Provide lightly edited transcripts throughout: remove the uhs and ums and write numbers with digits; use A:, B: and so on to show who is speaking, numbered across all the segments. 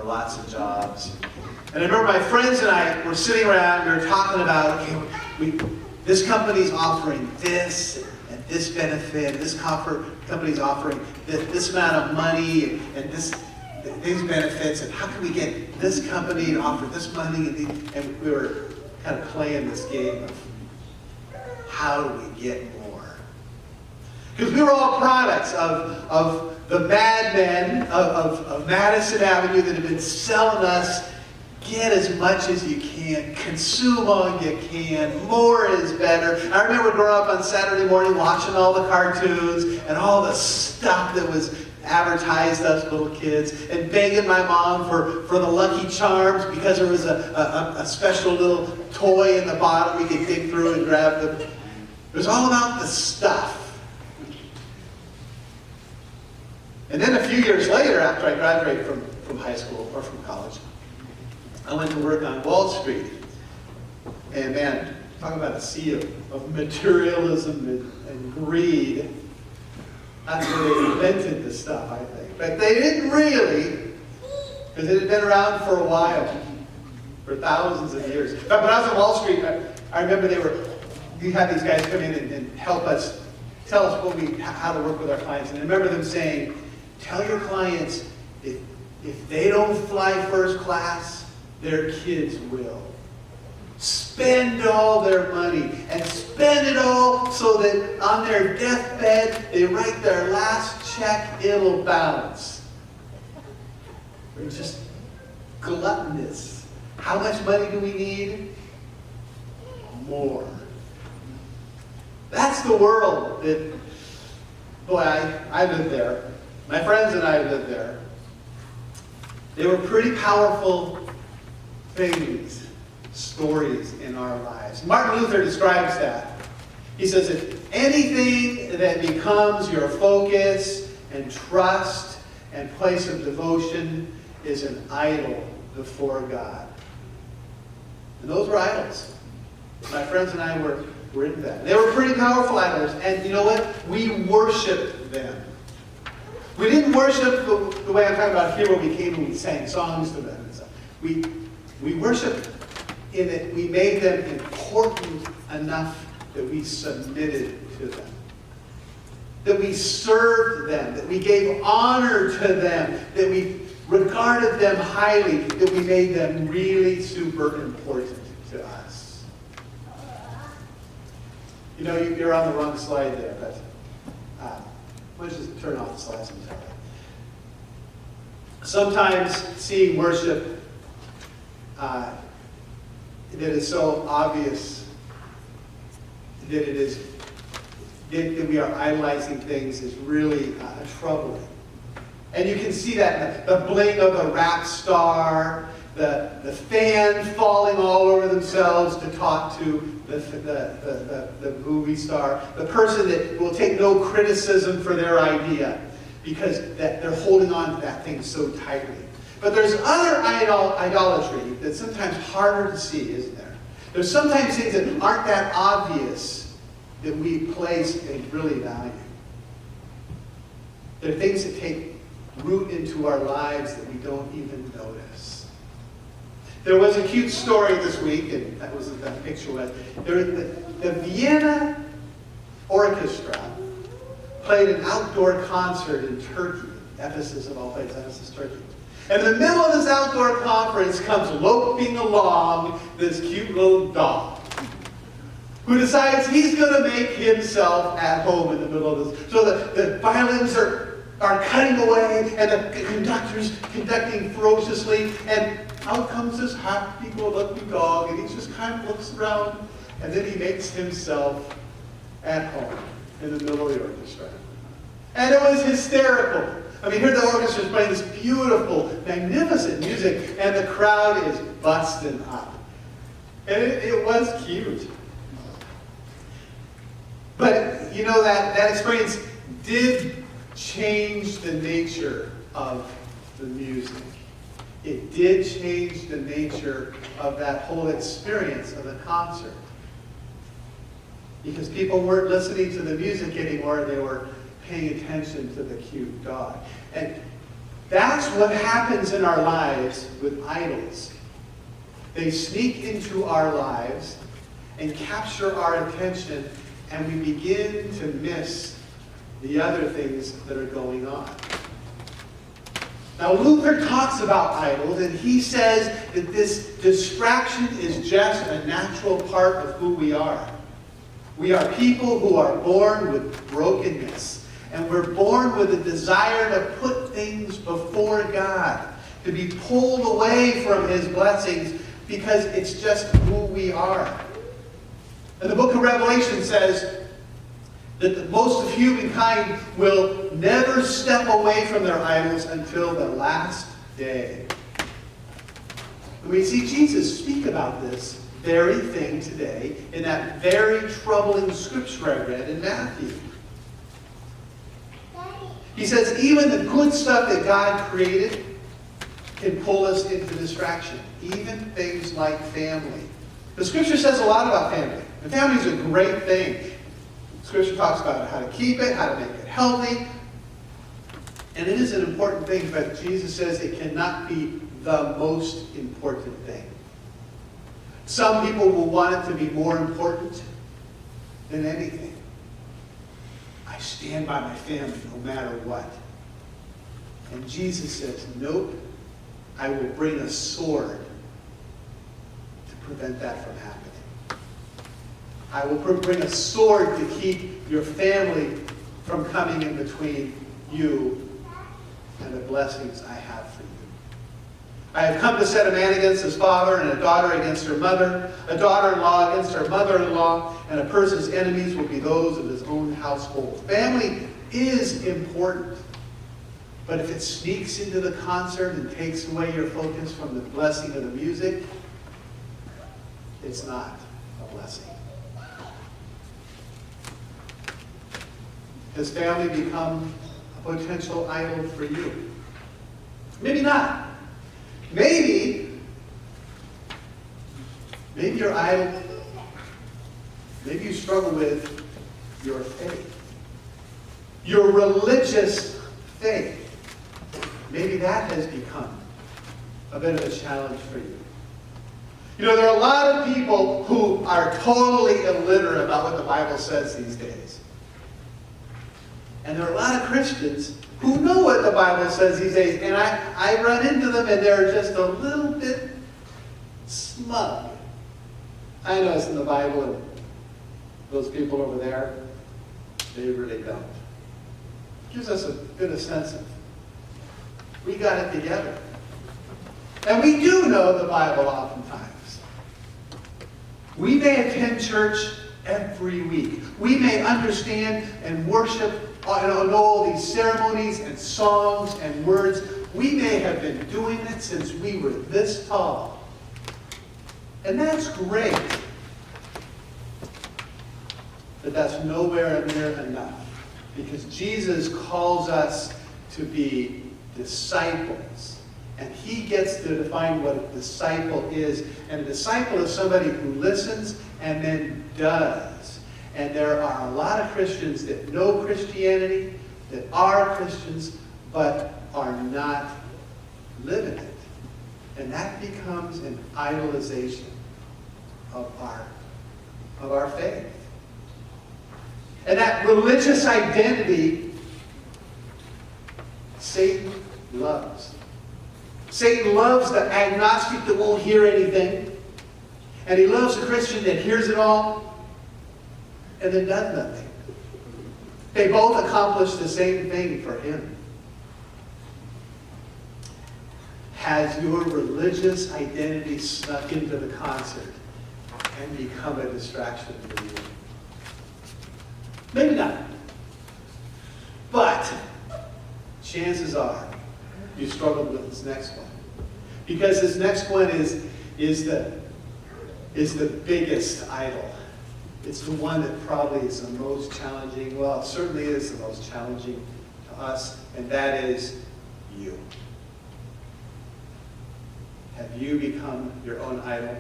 A: lots of jobs. And I remember my friends and I were sitting around, we were talking about, okay, this company's offering this and this benefit, this company's offering this amount of money and these benefits, and how can we get this company to offer this money? And we were kind of playing this game of how do we get more? Because we were all products of the madmen of Madison Avenue that have been selling us, get as much as you can, consume all you can, more is better. I remember growing up on Saturday morning watching all the cartoons and all the stuff that was advertised us little kids, and begging my mom for the Lucky Charms because there was a special little toy in the bottom we could dig through and grab them. It was all about the stuff. And then a few years later, after I graduated from high school or from college, I went to work on Wall Street. And man, talk about a sea of materialism and greed. That's where they invented this stuff, I think. But they didn't really, because it had been around for a while, for thousands of years. But when I was on Wall Street, I remember we had these guys come in and help us, tell us how to work with our clients. And I remember them saying, tell your clients, if they don't fly first class, their kids will. Spend all their money and spend it all so that on their deathbed they write their last check, it'll bounce. We're just gluttonous. How much money do we need? More. That's the world that, boy, I lived there. My friends and I lived there. They were pretty powerful things. Stories in our lives. Martin Luther describes that. He says, if anything that becomes your focus and trust and place of devotion is an idol before God. And those were idols. My friends and I were into that. They were pretty powerful idols. And you know what? We worshiped them. We didn't worship the way I'm talking about here, where we came and we sang songs to them and stuff. We worshiped in that we made them important enough that we submitted to them. That we served them, that we gave honor to them, that we regarded them highly, that we made them really super important to us. You know, you're on the wrong slide there, but let's just turn off the slides and tell you. Sometimes seeing worship that is so obvious that that we are idolizing things is really troubling. And you can see that in the bling of the rap star, the fan falling all over themselves to talk to the movie star, the person that will take no criticism for their idea because that they're holding on to that thing so tightly. But there's other idolatry that's sometimes harder to see, isn't there? There's sometimes things that aren't that obvious that we place and really value. There are things that take root into our lives that we don't even notice. There was a cute story this week, and that was what that picture was. The Vienna Orchestra played an outdoor concert in Turkey, Ephesus of all places, Ephesus, Turkey. And in the middle of this outdoor conference comes loping along this cute little dog who decides he's going to make himself at home in the middle of this. So the violins are cutting away, and the conductor's conducting ferociously, and out comes this happy-go-lucky dog, and he just kind of looks around, and then he makes himself at home in the middle of the orchestra. And it was hysterical. I mean, here the orchestra is playing this beautiful, magnificent music, and the crowd is busting up. And it was cute. But, you know, that experience did change the nature of the music. It did change the nature of that whole experience of the concert. Because people weren't listening to the music anymore, they were paying attention to the cute dog. And That's what happens in our lives with idols. They sneak into our lives and capture our attention, and we begin to miss the other things that are going on. Now, Luther talks about idols, and he says that this distraction is just a natural part of who we are. We are people who are born with brokenness, and we're born with a desire to put things before God, to be pulled away from His blessings, because it's just who we are. And the book of Revelation says that most of humankind will never step away from their idols until the last day. And we see Jesus speak about this very thing today in that very troubling scripture I read in Matthew. He says even the good stuff that God created can pull us into distraction. Even things like family. The scripture says a lot about family. And family is a great thing. Scripture talks about how to keep it, how to make it healthy. And it is an important thing, but Jesus says it cannot be the most important thing. Some people will want it to be more important than anything. I stand by my family no matter what. And Jesus says, nope, I will bring a sword to prevent that from happening. I will bring a sword to keep your family from coming in between you and the blessings I have for you. I have come to set a man against his father, and a daughter against her mother, a daughter-in-law against her mother-in-law, and a person's enemies will be those of his own household. Family is important, but if it sneaks into the concert and takes away your focus from the blessing of the music, it's not a blessing. Has family become a potential idol for you? Maybe not. Maybe your idol, maybe you struggle with your faith. Your religious faith. Maybe that has become a bit of a challenge for you. You know, there are a lot of people who are totally illiterate about what the Bible says these days. And there are a lot of Christians who know what the Bible says these days. And I run into them and they're just a little bit smug. I know it's in the Bible, and those people over there, they really don't. It gives us a bit of sense of, we got it together. And we do know the Bible oftentimes. We may attend church every week. We may understand and worship and know all these ceremonies and songs and words. We may have been doing it since we were this tall. And that's great. But that's nowhere near enough. Because Jesus calls us to be disciples. And He gets to define what a disciple is. And a disciple is somebody who listens and then does. And there are a lot of Christians that know Christianity, that are Christians, but are not living it. And that becomes an idolization of our faith. And that religious identity, Satan loves. Satan loves the agnostic that won't hear anything. And he loves the Christian that hears it all and then does nothing. They both accomplish the same thing for him. Has your religious identity snuck into the concert and become a distraction for you? Maybe not. But chances are you struggled with this next one. Because this next one is the biggest idol. It's the one that probably is the most challenging. Well, it certainly is the most challenging to us, and that is you. Have you become your own idol?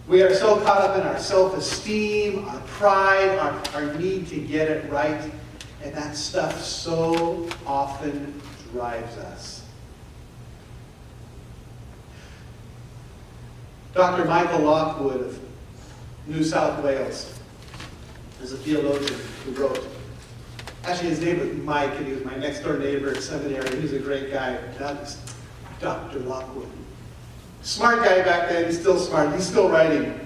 A: We are so caught up in our self-esteem, our pride, our need to get it right, and that stuff so often drives us. Dr. Michael Lockwood of New South Wales is a theologian who wrote, actually his name was Mike, and he was my next door neighbor at seminary. He was a great guy. That's Dr. Lockwood. Smart guy back then, he's still smart, he's still writing.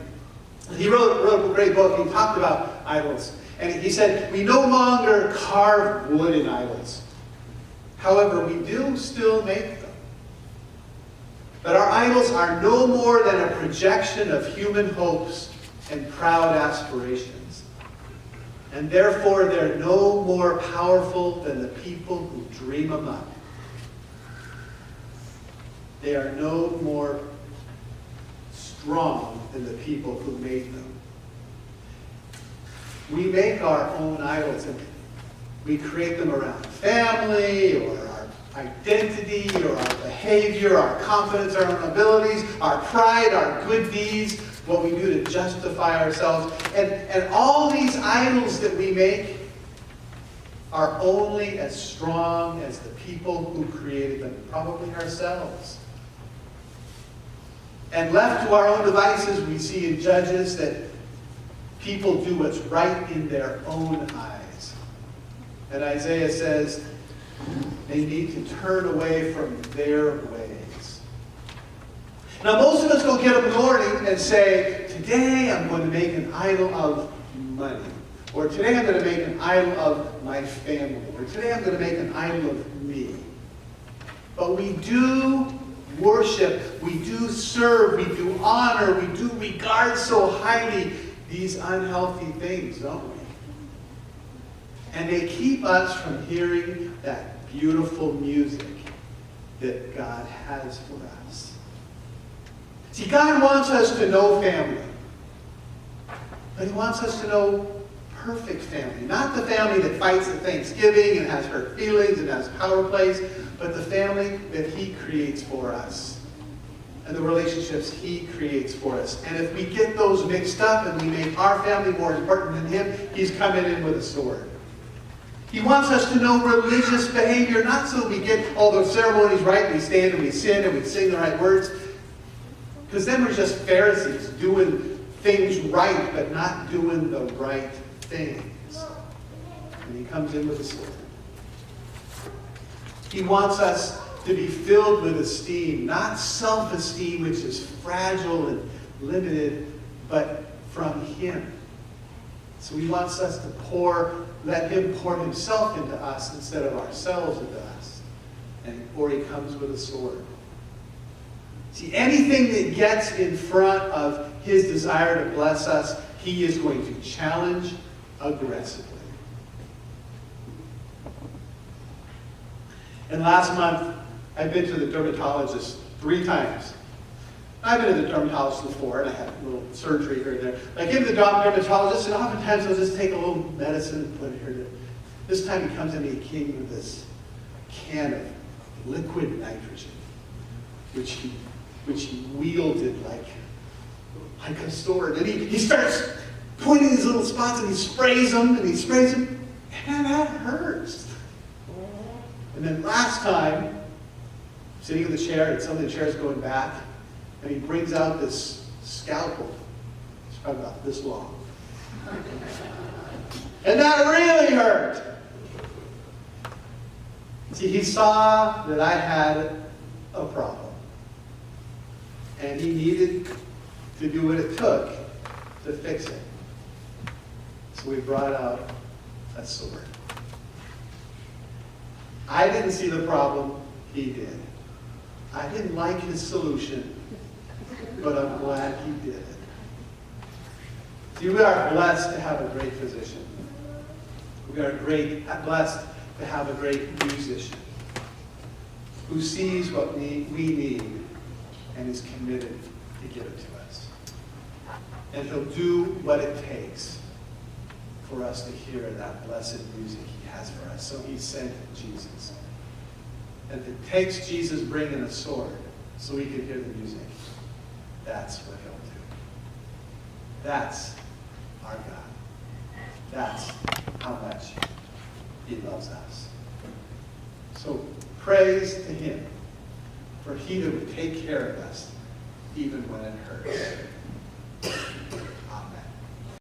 A: He wrote a great book. He talked about idols. And he said, we no longer carve wood in idols. However, we do still make them. But our idols are no more than a projection of human hopes and proud aspirations. And therefore, they're no more powerful than the people who dream them up. They are no more strong than the people who made them. We make our own idols, and we create them around family, or our identity, or our behavior, our confidence, our own abilities, our pride, our good deeds, what we do to justify ourselves. And all these idols that we make are only as strong as the people who created them, probably ourselves. And left to our own devices, we see in Judges that people do what's right in their own eyes. And Isaiah says they need to turn away from their ways. Now, most of us will get up in the morning and say, today I'm going to make an idol of money. Or today I'm going to make an idol of my family. Or today I'm going to make an idol of me. But we do worship, we do serve, we do honor, we do regard so highly these unhealthy things, don't we? And they keep us from hearing that beautiful music that God has for us. See, God wants us to know family. But He wants us to know perfect family. Not the family that fights at Thanksgiving and has hurt feelings and has power plays, but the family that He creates for us. And the relationships He creates for us. And if we get those mixed up and we make our family more important than Him, He's coming in with a sword. He wants us to know religious behavior, not so we get all the ceremonies right, we stand and we sin and we sing the right words. Because then we're just Pharisees doing things right, but not doing the right things. And He comes in with a sword. He wants us to be filled with esteem, not self-esteem, which is fragile and limited, but from Him. So He wants us to let Him pour Himself into us instead of ourselves into us. Or He comes with a sword. See, anything that gets in front of His desire to bless us, He is going to challenge aggressively. And last month, I've been to the dermatologist 3 times. I've been to the dermatologist before, and I had a little surgery here and there. I came to the dermatologist, and oftentimes I'll just take a little medicine and put it here. This time he comes in and he came with this can of liquid nitrogen, which he wielded like a sword. And he starts pointing these little spots, and he sprays them, and that hurts. And then last time, sitting in the chair, and some of the chairs going back, and he brings out this scalpel. It's probably about this long. And that really hurt. See, he saw that I had a problem. And he needed to do what it took to fix it. So we brought out a sword. I didn't see the problem, he did. I didn't like his solution, but I'm glad he did it. See, we are blessed to have a great physician. We are blessed to have a great musician who sees what we need and is committed to give it to us. And he'll do what it takes for us to hear that blessed music he has for us. So he sent Jesus. And if it takes Jesus bringing a sword so we can hear the music, that's what he'll do. That's our God. That's how much he loves us. So Praise to him, for he would take care of us even when it hurts.